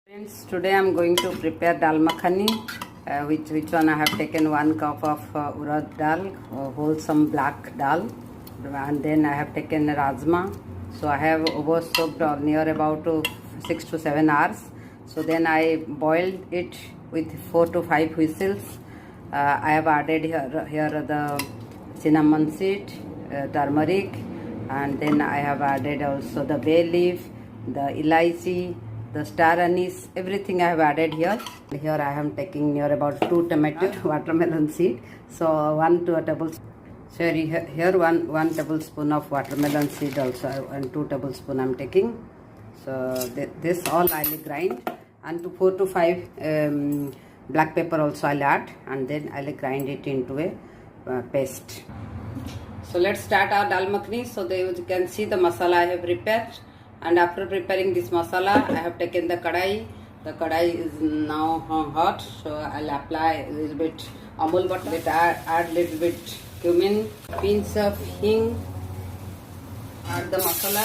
Friends, today I am going to prepare dal makhani, which one I have taken 1 cup of urad dal, wholesome black dal, and then I have taken rajma. So I have over soaked near about 6 to 7 hours. So then I boiled it with 4 to 5 whistles. I have added here the cinnamon seed, turmeric, and then I have added also the bay leaf, the elaichi, the star anise, everything I have added here. Here I am taking near about 2 tomato watermelon seed. So 1 to a tablespoon. Sorry, here one tablespoon of watermelon seed also, and 2 tablespoon I am taking. So this all I will grind, and to 4 to 5 black pepper also I'll add, and then I'll grind it into a paste. So let's start our dal makhani. So you can see the masala I have prepared. And after preparing this masala, I have taken the kadai. The kadai is now hot, so I'll apply a little bit amul butter, add little bit cumin, pinch of hing, add the masala.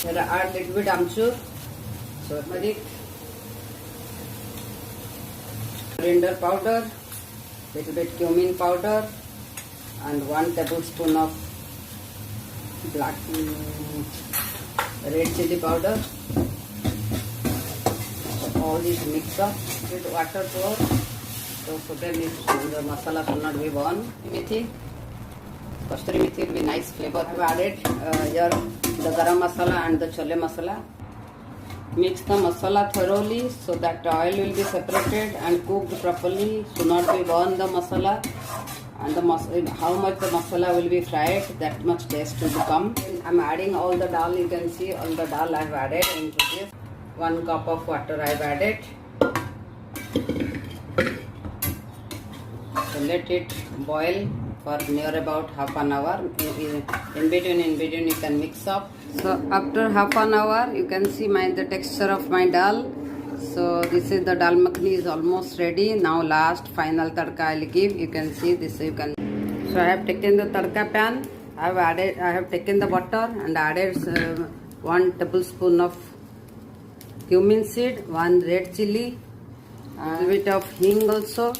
Here add little bit amchur, turmeric, coriander powder, little bit cumin powder, and 1 tablespoon of red chili powder. So all this mix up with water pour. So then the masala should not be burned. Methi, kasturi methi will be nice flavor. I have added here the garam masala and the chole masala. Mix the masala thoroughly so that the oil will be separated and cooked properly. Should not be burn the masala. And how much the masala will be fried, that much taste will come. I am adding all the dal. You can see all the dal I have added into this. 1 cup of water I have added. So let it boil for near about half an hour. In between you can mix up. So after half an hour you can see the texture of my dal. So this is the dal makhani is almost ready. Now last final tadka I will give. You can see this. So I have taken the tadka pan. I have taken the butter and added 1 tablespoon of cumin seed, 1 red chili, a little bit of hing also,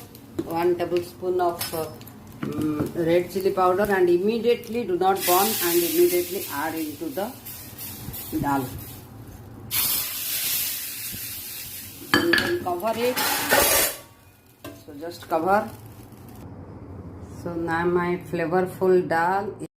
1 tablespoon of red chili powder, and immediately do not burn, and immediately add into the dal. You can cover it. So just cover. So now my flavorful dal